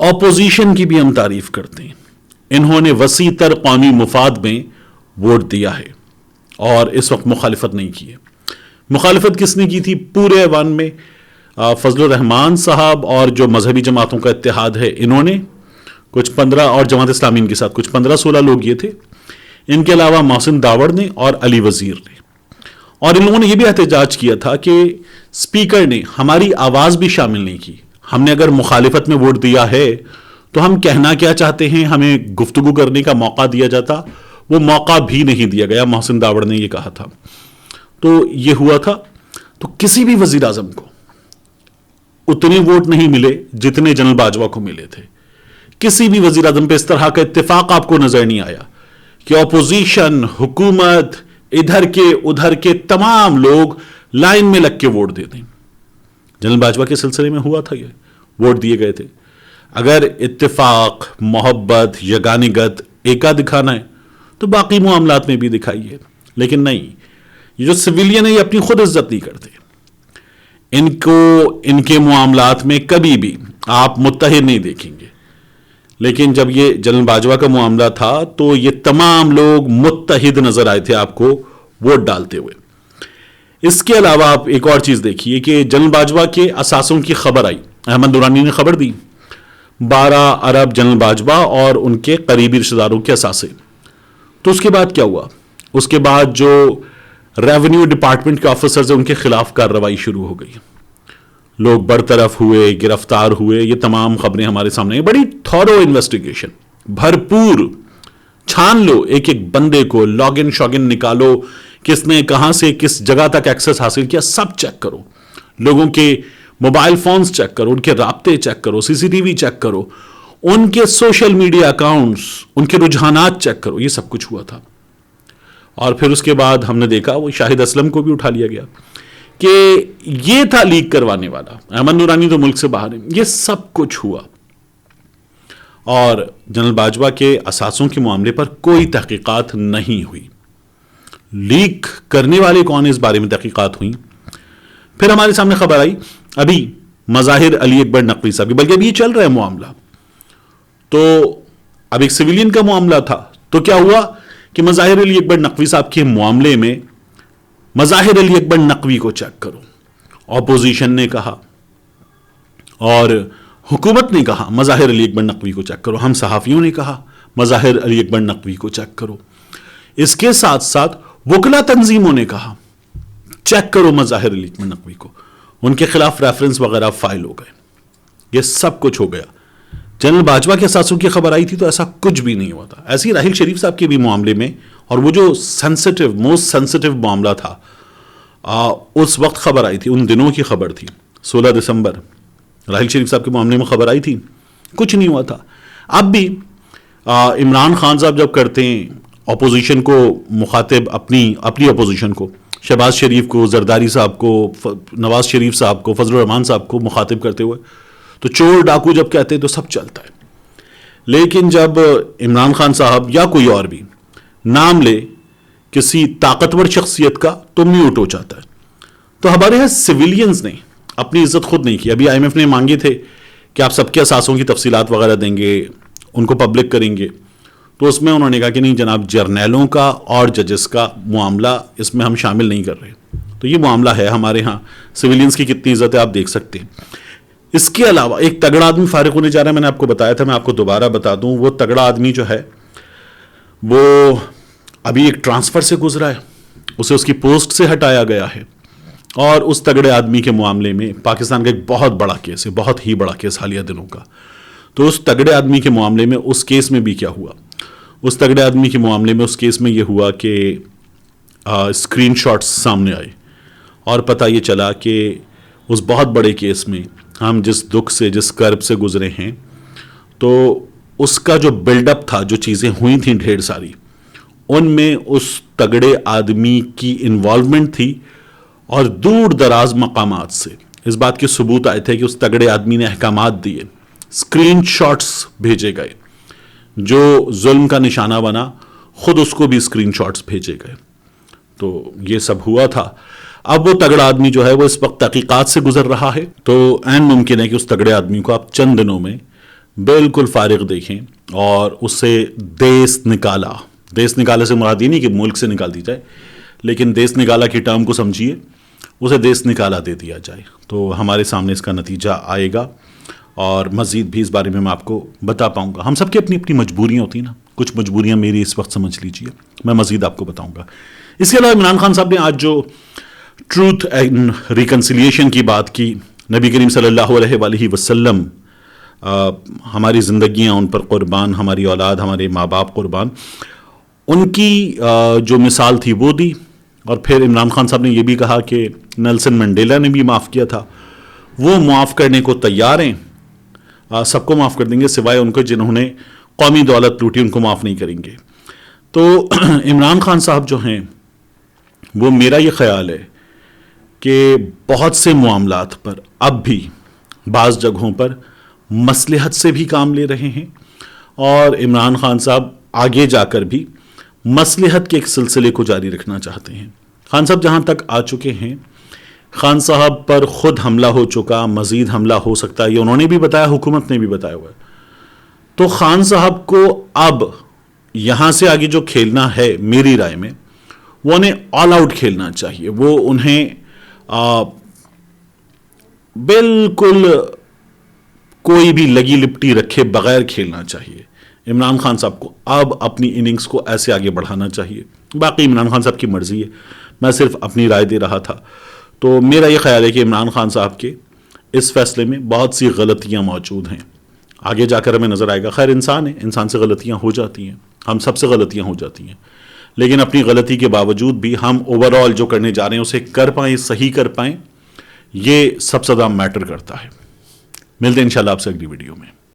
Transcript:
Opposition کی بھی ہم تعریف کرتے ہیں. انہوں نے وسیع تر قومی مفاد میں ووٹ دیا ہے اور اس وقت مخالفت نہیں کی ہے. مخالفت کس نے کی تھی پورے ایوان میں؟ فضل الرحمان صاحب اور جو مذہبی جماعتوں کا اتحاد ہے انہوں نے کچھ 15 اور جماعت اسلامی کے ساتھ کچھ 15-16 لوگ یہ تھے. ان کے علاوہ محسن داوڑ نے اور علی وزیر نے. اور ان لوگوں نے یہ بھی احتجاج کیا تھا کہ اسپیکر نے ہماری آواز بھی شامل نہیں کی. ہم نے اگر مخالفت میں ووٹ دیا ہے تو ہم کہنا کیا چاہتے ہیں ہمیں گفتگو کرنے کا موقع دیا جاتا، وہ موقع بھی نہیں دیا گیا. محسن داوڑ نے یہ کہا تھا. تو یہ ہوا تھا. تو کسی بھی وزیر اعظم کو اتنے ووٹ نہیں ملے جتنے جنرل باجوہ کو ملے تھے. کسی بھی وزیر اعظم پہ اس طرح کا اتفاق آپ کو نظر نہیں آیا کہ اپوزیشن، حکومت، ادھر کے ادھر کے تمام لوگ لائن میں لگ کے ووٹ دے دیں. جنرل باجوہ کے سلسلے میں ہوا تھا، یہ ووٹ دیے گئے تھے. اگر اتفاق، محبت، یگانگت ایکا دکھانا ہے تو باقی معاملات میں بھی دکھائیے. لیکن نہیں، یہ جو سویلین ہے یہ اپنی خود عزت نہیں کرتے. ان کو ان کے معاملات میں کبھی بھی آپ متحد نہیں دیکھیں گے. لیکن جب یہ جنرل باجوہ کا معاملہ تھا تو یہ تمام لوگ متحد نظر آئے تھے آپ کو ووٹ ڈالتے ہوئے. اس کے علاوہ آپ ایک اور چیز دیکھیے کہ جنرل باجوہ کے اثاثوں کی خبر آئی. احمد نورانی نے خبر دی 12 ارب جنرل باجوہ اور ان کے قریبی رشتہ داروں کے اثاثے. تو اس کے بعد کیا ہوا؟ اس کے بعد جو ریونیو ڈپارٹمنٹ کے آفیسرز ہیں ان کے خلاف کارروائی شروع ہو گئی. لوگ برطرف ہوئے، گرفتار ہوئے. یہ تمام خبریں ہمارے سامنے ہیں. بڑی تھورو انویسٹیگیشن، بھرپور چھان لو ایک ایک بندے کو، لاگن شاگن نکالو، کس نے کہاں سے کس جگہ تک ایکسس حاصل کیا، سب چیک کرو. لوگوں کے موبائل فونز چیک کرو، ان کے رابطے چیک کرو، سی سی ٹی وی چیک کرو، ان کے سوشل میڈیا اکاؤنٹس، ان کے رجحانات چیک کرو. یہ سب کچھ ہوا تھا. اور پھر اس کے بعد ہم نے دیکھا وہ شاہد اسلم کو بھی اٹھا لیا گیا کہ یہ تھا لیک کروانے والا. احمد نورانی تو ملک سے باہر ہے. یہ سب کچھ ہوا اور جنرل باجوہ کے اثاثوں کے معاملے پر کوئی تحقیقات نہیں ہوئی. لیک کرنے والے کون اس بارے میں تحقیقات ہوئی. پھر ہمارے سامنے خبر آئی ابھی مظاہر علی اکبر نقوی صاحب کی، بلکہ ابھی یہ چل رہا ہے معاملہ. تو اب ایک سویلین کا معاملہ تھا تو کیا ہوا کہ مظاہر علی اکبر نقوی صاحب کے معاملے میں مظاہر علی اکبر نقوی کو چیک کرو. اپوزیشن نے کہا اور حکومت نے کہا مظاہر علی اکبر نقوی کو چیک کرو. ہم صحافیوں نے کہا مظاہر علی اکبر نقوی کو چیک کرو. اس کے ساتھ ساتھ وکلا تنظیموں نے کہا چیک کرو مظاہر علی اکبر نقوی کو. ان کے خلاف ریفرنس وغیرہ فائل ہو گئے. یہ سب کچھ ہو گیا. جنرل باجوہ کے اثاثوں کی خبر آئی تھی تو ایسا کچھ بھی نہیں ہوا تھا. ایسے ہی راحیل شریف صاحب کے بھی معاملے میں، اور وہ جو موسٹ سینسٹیو معاملہ تھا اس وقت خبر آئی تھی، ان دنوں کی خبر تھی 16 دسمبر راحیل شریف صاحب کے معاملے میں خبر آئی تھی، کچھ نہیں ہوا تھا. اب بھی عمران خان صاحب جب کرتے ہیں اپوزیشن کو مخاطب، اپنی اپوزیشن کو، شہباز شریف کو، زرداری صاحب کو، نواز شریف صاحب کو، فضل الرحمان صاحب کو مخاطب کرتے ہوئے تو چور ڈاکو جب کہتے ہیں تو سب چلتا ہے. لیکن جب عمران خان صاحب یا کوئی اور بھی نام لے کسی طاقتور شخصیت کا تو میوٹ ہو جاتا ہے. تو ہمارے یہاں سویلینز نے اپنی عزت خود نہیں کی. ابھی آئی ایم ایف نے مانگے تھے کہ آپ سب کے اثاثوں کی تفصیلات وغیرہ دیں گے، ان کو پبلک کریں گے. تو اس میں انہوں نے کہا کہ نہیں جناب، جرنیلوں کا اور ججز کا معاملہ اس میں ہم شامل نہیں کر رہے. تو یہ معاملہ ہے ہمارے ہاں. سویلینز کی کتنی عزت ہے آپ دیکھ سکتے ہیں. اس کے علاوہ ایک تگڑا آدمی فارغ ہونے جا رہا ہے. میں نے آپ کو بتایا تھا، میں آپ کو دوبارہ بتا دوں. وہ تگڑا آدمی جو ہے وہ ابھی ایک ٹرانسفر سے گزرا ہے، اسے اس کی پوسٹ سے ہٹایا گیا ہے. اور اس تگڑے آدمی کے معاملے میں پاکستان کا ایک بہت بڑا کیس ہے، بہت ہی بڑا کیس حالیہ دنوں کا. تو اس تگڑے آدمی کے معاملے میں اس کیس میں بھی کیا ہوا؟ اس تگڑے آدمی کے معاملے میں اس کیس میں یہ ہوا کہ اسکرین شاٹس سامنے آئے اور پتہ یہ چلا کہ اس بہت بڑے کیس میں ہم جس دکھ سے، جس کرب سے گزرے ہیں، تو اس کا جو بلڈ اپ تھا، جو چیزیں ہوئی تھیں ڈھیر ساری، ان میں اس تگڑے آدمی کی انوالومنٹ تھی. اور دور دراز مقامات سے اس بات کے ثبوت آئے تھے کہ اس تگڑے آدمی نے احکامات دیے. اسکرین شاٹس بھیجے گئے. جو ظلم کا نشانہ بنا خود اس کو بھی اسکرین شاٹس بھیجے گئے. تو یہ سب ہوا تھا. اب وہ تگڑا آدمی جو ہے وہ اس وقت تحقیقات سے گزر رہا ہے. تو عین ممکن ہے کہ اس تگڑے آدمی کو آپ چند دنوں میں بالکل فارغ دیکھیں اور اس سے دیس نکالے سے مراد یہ نہیں کہ ملک سے نکال دی جائے، لیکن دیس نکالا کی ٹرم کو سمجھیے، اسے دیس نکالا دے دیا جائے تو ہمارے سامنے اس کا نتیجہ آئے گا، اور مزید بھی اس بارے میں آپ کو بتا پاؤں گا۔ ہم سب کی اپنی اپنی مجبوریاں ہوتی ہیں نا، کچھ مجبوریاں میری اس وقت سمجھ لیجئے، میں مزید آپ کو بتاؤں گا۔ اس کے علاوہ عمران خان صاحب نے آج جو ٹروتھ اینڈ ریکنسیلیشن کی بات کی، نبی کریم صلی اللہ علیہ وآلہ وسلم، ہماری زندگیاں ان پر قربان، ہماری اولاد، ہمارے ماں باپ قربان، ان کی جو مثال تھی وہ دی۔ اور پھر عمران خان صاحب نے یہ بھی کہا کہ نیلسن منڈیلا نے بھی معاف کیا تھا، وہ معاف کرنے کو تیار ہیں، سب کو معاف کر دیں گے سوائے ان کو جنہوں نے قومی دولت لوٹی، ان کو معاف نہیں کریں گے۔ تو عمران خان صاحب جو ہیں وہ، میرا یہ خیال ہے کہ بہت سے معاملات پر اب بھی بعض جگہوں پر مصلحت سے بھی کام لے رہے ہیں، اور عمران خان صاحب آگے جا کر بھی مصلحت کے ایک سلسلے کو جاری رکھنا چاہتے ہیں۔ خان صاحب جہاں تک آ چکے ہیں، خان صاحب پر خود حملہ ہو چکا، مزید حملہ ہو سکتا ہے، یہ انہوں نے بھی بتایا، حکومت نے بھی بتایا ہوا ہے۔ تو خان صاحب کو اب یہاں سے آگے جو کھیلنا ہے میری رائے میں، وہ انہیں آل آؤٹ کھیلنا چاہیے، وہ انہیں بالکل کوئی بھی لگی لپٹی رکھے بغیر کھیلنا چاہیے۔ عمران خان صاحب کو اب اپنی اننگز کو ایسے آگے بڑھانا چاہیے۔ باقی عمران خان صاحب کی مرضی ہے، میں صرف اپنی رائے دے رہا تھا۔ تو میرا یہ خیال ہے کہ عمران خان صاحب کے اس فیصلے میں بہت سی غلطیاں موجود ہیں، آگے جا کر ہمیں نظر آئے گا۔ خیر انسان ہے، انسان سے غلطیاں ہو جاتی ہیں، ہم سب سے غلطیاں ہو جاتی ہیں، لیکن اپنی غلطی کے باوجود بھی ہم اوور آل جو کرنے جا رہے ہیں اسے کر پائیں، صحیح کر پائیں، یہ سب سے زیادہ میٹر کرتا ہے۔ ملتے ہیں انشاءاللہ آپ سے اگلی ویڈیو میں۔